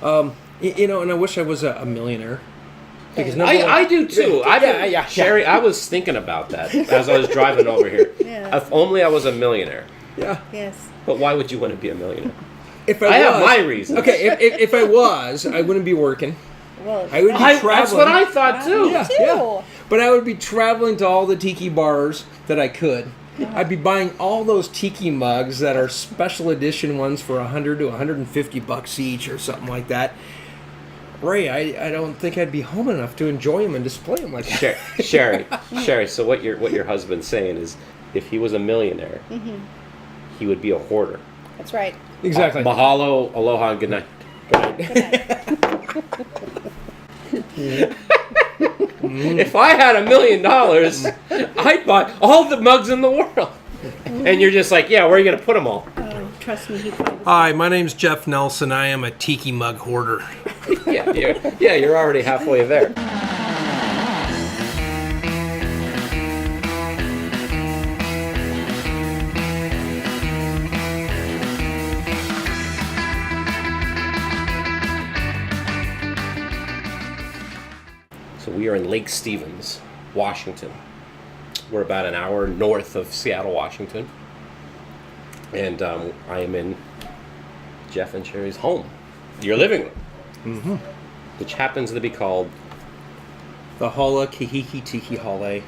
And I wish I was a millionaire. Because I do too. Sherry, I was thinking about that as I was driving over here. Yeah. If only I was a millionaire. Yeah. Yes. But why would you want to be a millionaire? If I have my reasons. Okay, if I was, I wouldn't be working. Well, I would be traveling. That's what I thought too. Yeah. But I would be traveling to all the tiki bars that I could. I'd be buying all those tiki mugs that are special edition ones for $100 to $150 each or something like that. Ray, I don't think I'd be home enough to enjoy them and display them like that. Sherry. So what your husband's saying is, if he was a millionaire, he would be a hoarder. That's right. Exactly. Mahalo, aloha, and good night. If I had $1 million, I'd buy all the mugs in the world. And you're just like, yeah, where are you going to put them all? Trust me, he finds Hi, my name's Jeff Nelson. I am a tiki mug hoarder. You're already halfway there. So we are in Lake Stevens, Washington. We're about an hour north of Seattle, Washington. And I am in Jeff and Sherry's home, your living room, which happens to be called The Hale Kahiki Tiki Hale.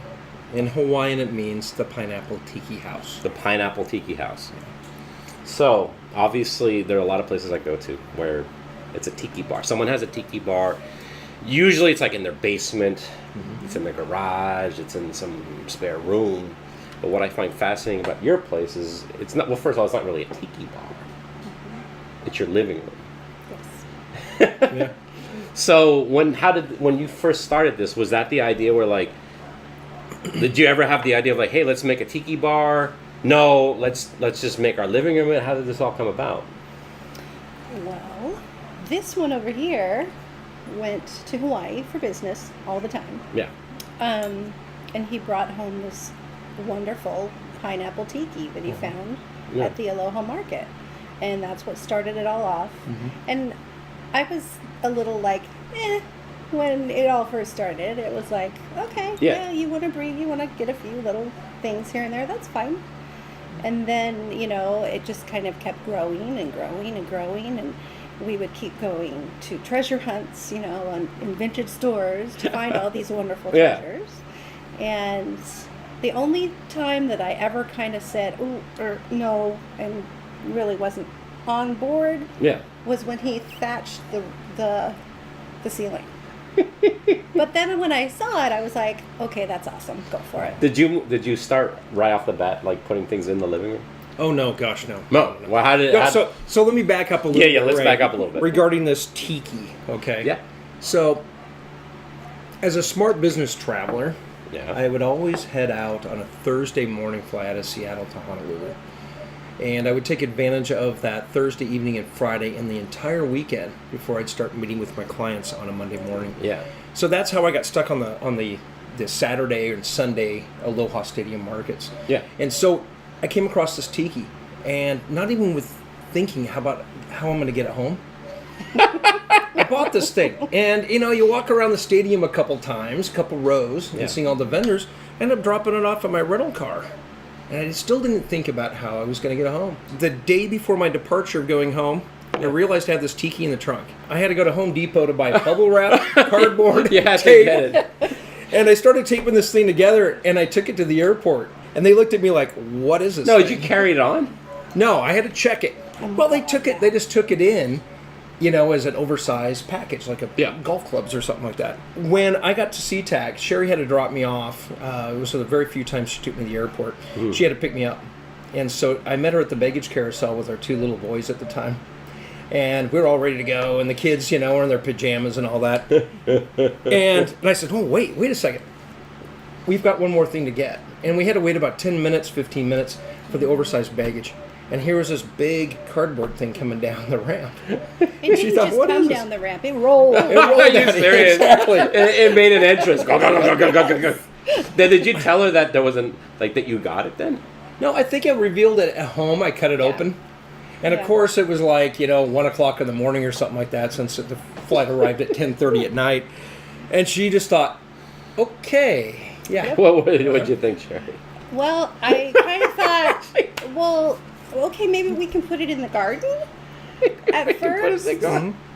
In Hawaiian, it means the Pineapple Tiki House. the Pineapple Tiki House. So, obviously, there are a lot of places I go to where it's a tiki bar. Someone has a tiki bar. Usually, it's like in their basement. It's in their garage. It's in some spare room. But what I find fascinating about your place is it's not. Well, first of all, it's not really a tiki bar. It's your living room. Yes. Yeah. So when you first started this, was that the idea where like, did you ever have the idea of like, hey, let's make a tiki bar? No, let's just make our living room. How did this all come about? Well, this one over here went to Hawaii for business all the time. Yeah. And he brought home this wonderful pineapple tiki that he found at the Aloha Market. And that's what started it all off. And I was a little like, when it all first started. It was like, okay, you want to breathe, you want to get a few little things here and there, that's fine. And then, it just kind of kept growing and growing and growing. And we would keep going to treasure hunts, in vintage stores to find all these wonderful treasures. And the only time that I ever kind of said, ooh, or no, and really wasn't on board was when he thatched the ceiling. But then when I saw it, I was like, okay, that's awesome. Go for it. Did you start right off the bat like putting things in the living room? Oh, no, gosh, no. No. Well, how did it... So let me back up a little bit. Yeah, let's back up a little bit. Regarding this tiki, okay? Yeah. So, as a smart business traveler, Yeah. I would always head out on a Thursday morning flight out of Seattle to Honolulu. And I would take advantage of that Thursday evening and Friday and the entire weekend before I'd start meeting with my clients on a Monday morning. Yeah. So that's how I got stuck on the Saturday and Sunday Aloha Stadium markets. Yeah. And so I came across this tiki, and not even with thinking about how I'm going to get it home. I bought this thing, and you walk around the stadium a couple rows, and seeing all the vendors. End up dropping it off at my rental car. And I still didn't think about how I was going to get home. The day before my departure going home, I realized I had this tiki in the trunk. I had to go to Home Depot to buy bubble wrap, cardboard, You had to tape. get it. And I started taping this thing together, and I took it to the airport. And they looked at me like, what is this No, thing? did you carry it on? No, I had to check it. Well, they just took it in, as an oversized package, like golf clubs or something like that. When I got to SeaTac, Sherry had to drop me off. It was the very few times she took me to the airport. She had to pick me up. And so I met her at the baggage carousel with our two little boys at the time. And we were all ready to go, and the kids, were in their pajamas and all that. and I said, oh, wait a second. We've got one more thing to get. And we had to wait about 10 minutes, 15 minutes for the oversized baggage. And here was this big cardboard thing coming down the ramp. It didn't just come down the ramp. It rolled. It rolled Are you down. serious? Exactly. It made an entrance. Go, go, go, go, go, go, go. Then did you tell her that there wasn't, that you got it then? No, I think I revealed it at home. I cut it open. And of course, it was like 1 o'clock in the morning or something like that, since the flight arrived at 10:30 at night. And she just thought, okay, yeah. What did you think, Sherri? Well, I kind of thought, well, okay, maybe we can put it in the garden at first.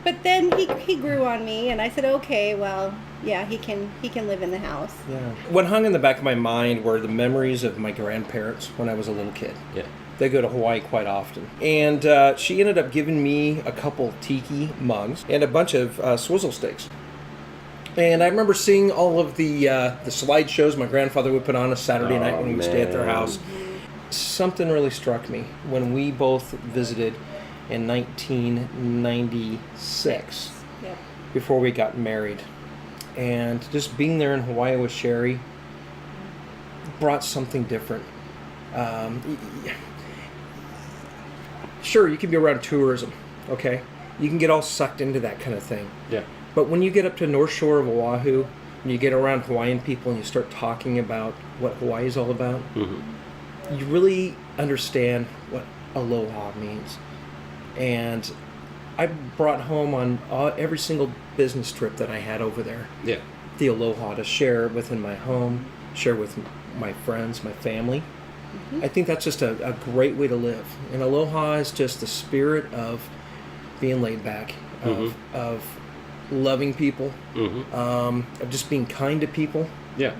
But then he grew on me, and I said, okay, well, yeah, he can live in the house. Yeah. What hung in the back of my mind were the memories of my grandparents when I was a little kid. Yeah. They go to Hawaii quite often. And she ended up giving me a couple tiki mugs and a bunch of swizzle sticks. And I remember seeing all of the slideshows my grandfather would put on a Saturday night when we would stay at their house. Something really struck me when we both visited in 1996, before we got married. And just being there in Hawaii with Sherri brought something different. Sure, you can be around tourism, okay? You can get all sucked into that kind of thing. Yeah. But when you get up to North Shore of Oahu, and you get around Hawaiian people and you start talking about what Hawaii is all about, you really understand what aloha means. And I brought home on every single business trip that I had over there, the aloha, to share within my home, share with my friends, my family. I think that's just a great way to live. And aloha is just the spirit of being laid back, of loving people, of just being kind to people. Yeah.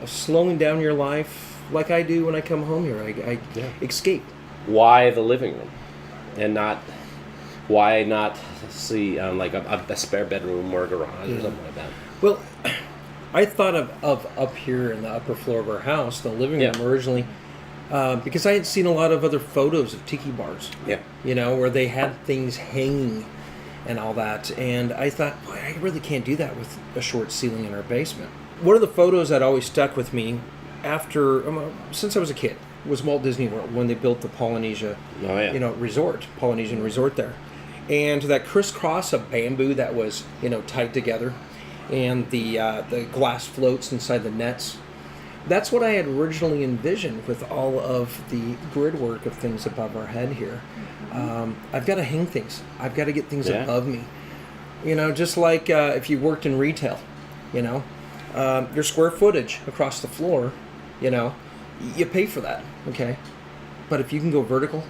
Of slowing down your life like I do when I come home here. I escape. Why the living room, and why not see like a spare bedroom or a garage or something like that? Well, I thought of up here in the upper floor of our house, the living room originally, because I had seen a lot of other photos of tiki bars. Yeah. Where they had things hanging and all that. And I thought, boy, I really can't do that with a short ceiling in our basement. One of the photos that always stuck with me since I was a kid was Walt Disney World, when they built the Polynesia, Polynesian resort there. And that crisscross of bamboo that was, tied together, and the glass floats inside the nets. That's what I had originally envisioned with all of the grid work of things above our head here. I've got to hang things. I've got to get things above me. Just like if you worked in retail, your square footage across the floor, you pay for that, okay? But if you can go vertical,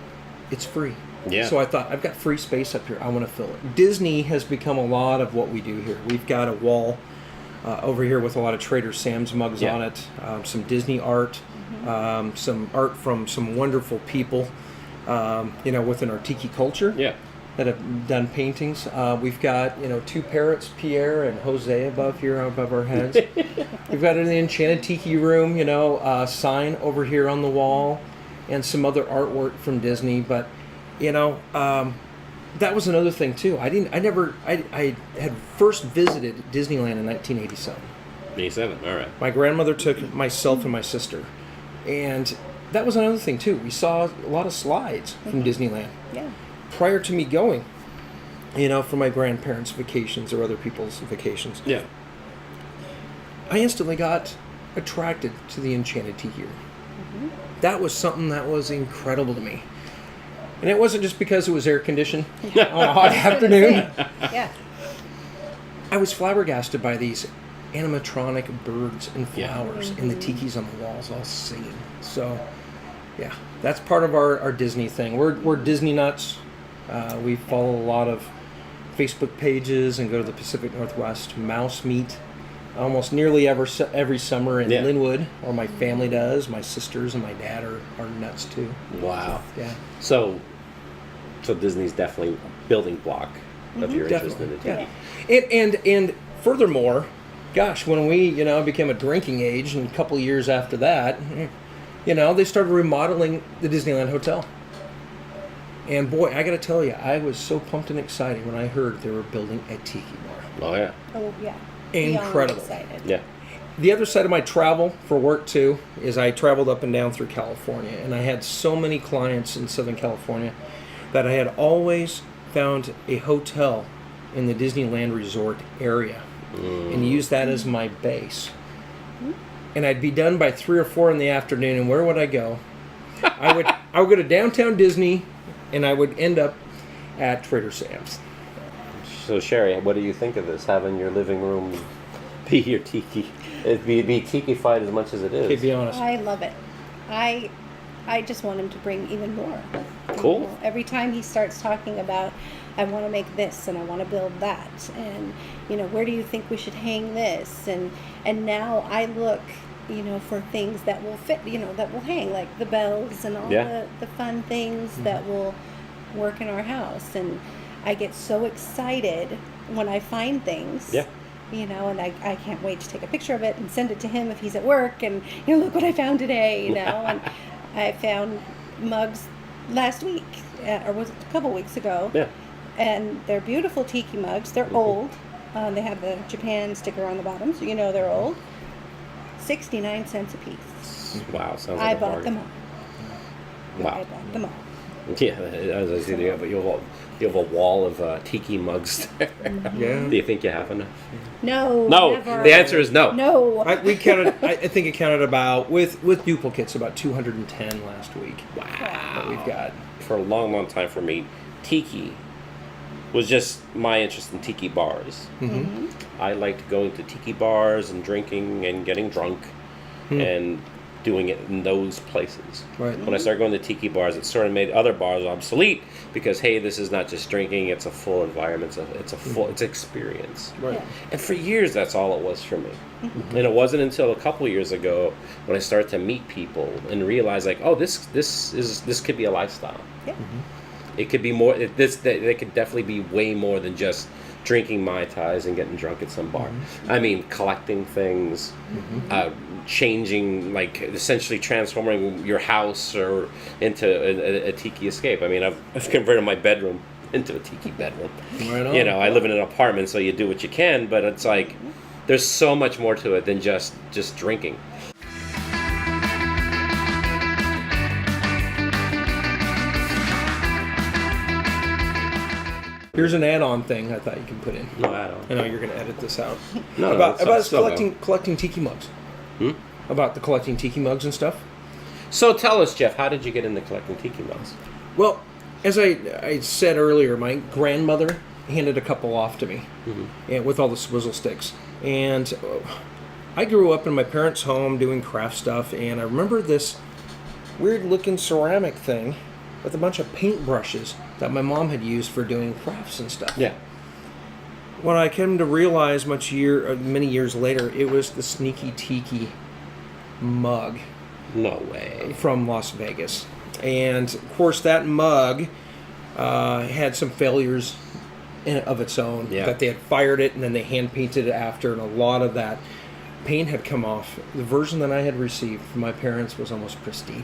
it's free. Yeah. So I thought, I've got free space up here. I want to fill it. Disney has become a lot of what we do here. We've got a wall over here with a lot of Trader Sam's mugs on it, some Disney art, some art from some wonderful people, within our tiki culture that have done paintings. We've got, 2 parrots, Pierre and Jose, above our heads. We've got in the Enchanted Tiki Room, a sign over here on the wall, and some other artwork from Disney. But, that was another thing too. I had first visited Disneyland in 1987. 87, all right. My grandmother took myself and my sister, and that was another thing too. We saw a lot of slides from Disneyland. Yeah. Prior to me going, for my grandparents' vacations or other people's vacations. Yeah. I instantly got attracted to the Enchanted Tiki Room. That was something that was incredible to me. And it wasn't just because it was air conditioned on a hot afternoon. Yeah. I was flabbergasted by these animatronic birds and flowers and the tikis on the walls all singing. So, yeah, that's part of our Disney thing. We're Disney nuts. We follow a lot of Facebook pages and go to the Pacific Northwest Mouse Meet almost nearly every summer in Linwood, or my family does. My sisters and my dad are nuts too. Wow. Yeah. So Disney's definitely a building block of your interest in it. Yeah. And furthermore, gosh, when we became a drinking age, and a couple of years after that, they started remodeling the Disneyland Hotel. And boy, I got to tell you, I was so pumped and excited when I heard they were building a tiki bar. Oh yeah. Oh yeah. Incredible. Excited. Yeah. The other side of my travel for work too is I traveled up and down through California, and I had so many clients in Southern California that I had always found a hotel in the Disneyland Resort area and used that as my base. And I'd be done by 3 or 4 in the afternoon, and where would I go? I would go to downtown Disney, and I would end up at Trader Sam's. So Sherry, what do you think of this? Having your living room be your tiki, it be tiki-fied as much as it is. Okay, be honest. I love it. I just want him to bring even more. Cool. You know, every time he starts talking about, I want to make this and I want to build that, and where do you think we should hang this? And now I look, for things that will fit, that will hang, like the bells and all the fun things that will work in our house. And I get so excited when I find things. Yeah. And I can't wait to take a picture of it and send it to him if he's at work, and look what I found today, and I found mugs last week, or was it a couple weeks ago? Yeah. And they're beautiful tiki mugs. They're old. They have the Japan sticker on the bottom, so they're old. 69 cents a piece. Wow, sounds like I a bought bargain. them all. Wow. I bought them all. Yeah, as I see, you have a wall of tiki mugs there. Yeah. Do you think you have enough? No. No. Never. The answer is no. No. We counted. I think it counted about with duplicates about 210 last week. Wow. That we've got. For a long, long time for me, tiki was just my interest in tiki bars. Mm-hmm. I liked going to tiki bars and drinking and getting drunk and doing it in those places. Right. When I started going to tiki bars, it sort of made other bars obsolete because, hey, this is not just drinking, it's a full environment, it's a full experience. Right. Yeah. And for years, that's all it was for me. And it wasn't until a couple years ago when I started to meet people and realize, like, oh, this could be a lifestyle. Yeah. It could be more. They could definitely be way more than just drinking Mai Tais and getting drunk at some bar. I mean, collecting things, changing, like essentially transforming your house or into a tiki escape. I mean, I've converted my bedroom into a tiki bedroom. Right on. I live in an apartment, so you do what you can, but it's like there's so much more to it than just drinking. Here's an add-on thing I thought you could put in. No add-on. I know you're going to edit this out. No, about it's still collecting tiki mugs. About the collecting tiki mugs and stuff. So tell us, Jeff, how did you get into collecting tiki mugs? Well, as I said earlier, my grandmother handed a couple off to me, and with all the swizzle sticks. And I grew up in my parents' home doing craft stuff, and I remember this weird-looking ceramic thing with a bunch of paintbrushes that my mom had used for doing crafts and stuff. Yeah. What I came to realize many years later, it was the Sneaky Tiki mug No way. from Las Vegas. And, of course, that mug had some failures of its own. Yeah. That they had fired it, and then they hand-painted it after, and a lot of that paint had come off. The version that I had received from my parents was almost pristine.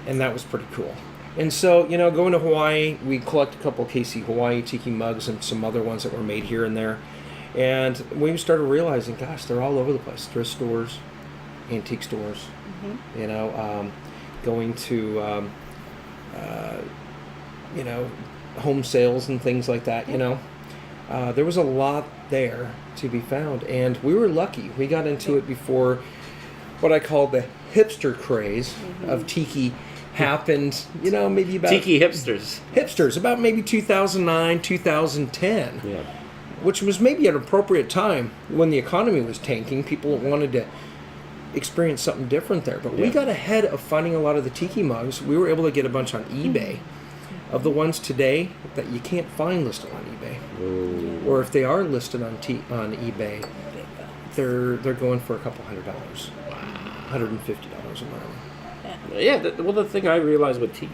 And that was pretty cool. And so, going to Hawaii, we collect a couple KC Hawaii tiki mugs and some other ones that were made here and there. And we started realizing, gosh, they're all over the place. Thrift stores, antique stores, going to, home sales and things like that, There was a lot there to be found. And we were lucky. We got into it before what I call the hipster craze of tiki happened, maybe about... Tiki hipsters. Hipsters, about maybe 2009, 2010. Yeah. Which was maybe an appropriate time when the economy was tanking. People wanted to experience something different there. But we got ahead of finding a lot of the tiki mugs. We were able to get a bunch on eBay of the ones today that you can't find listed on eBay. Ooh. Or if they are listed on eBay, they're going for a couple $100. $150 a mile. Yeah, the thing I realized with tiki,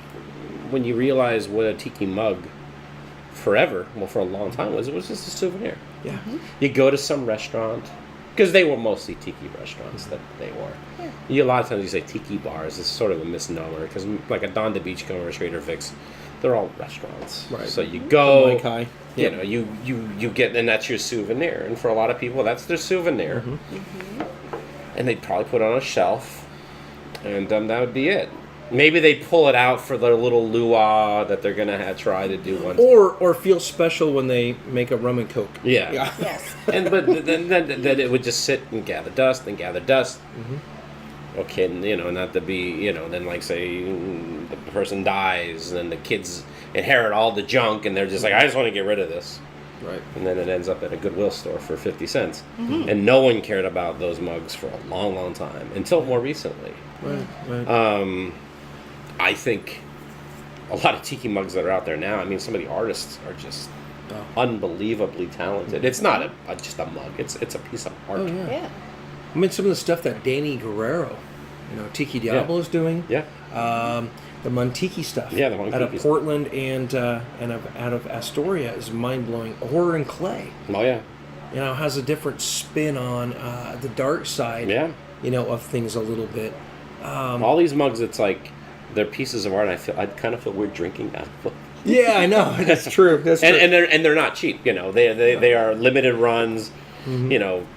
when you realize what a tiki mug for a long time was, it was just a souvenir. Yeah. You go to some restaurant, because they were mostly tiki restaurants that they were. A lot of times you say tiki bars, it's sort of a misnomer, because like a Donda Beachcomber or Trader Vic's, they're all restaurants. Right. So you go, Kai. you get, and that's your souvenir. And for a lot of people, that's their souvenir. And they'd probably put it on a shelf, and that would be it. Maybe they pull it out for their little luau that they're gonna try to do once. Or feel special when they make a rum and coke. Yeah. Yes. But then it would just sit and gather dust and gather dust. Okay, not to be, then like say the person dies, and then the kids inherit all the junk, and they're just like, I just want to get rid of this. Right. And then it ends up at a Goodwill store for 50 cents. Mm-hmm. And no one cared about those mugs for a long, long time, until more recently. Right. I think a lot of tiki mugs that are out there now, I mean, some of the artists are just unbelievably talented. It's not just a mug. It's a piece of art. Oh, yeah. Yeah. I mean, some of the stuff that Danny Guerrero, Tiki Diablo is doing. Yeah. The Montiki stuff. Yeah, the Montiki out of stuff. Portland and out of Astoria is mind blowing. Horror and clay. Oh yeah. Has a different spin on the dark side. Yeah. Of things a little bit. All these mugs, it's like they're pieces of art. I kind of feel weird drinking out of them. Yeah, I know. That's true. That's true. And they're not cheap. They are limited runs. Mm-hmm.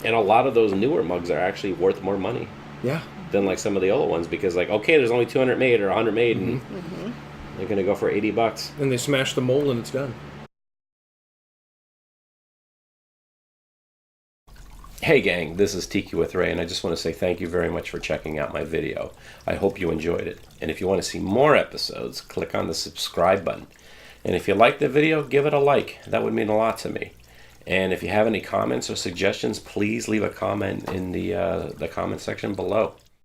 And a lot of those newer mugs are actually worth more money. Yeah. Than like some of the older ones, because like, okay, there's only 200 made or 100 made, and they're gonna go for $80. And they smash the mold and it's done. Hey gang, this is Tiki with Ray, and I just want to say thank you very much for checking out my video. I hope you enjoyed it. And if you want to see more episodes, click on the subscribe button. And if you liked the video, give it a like. That would mean a lot to me. And if you have any comments or suggestions, please leave a comment in the comment section below.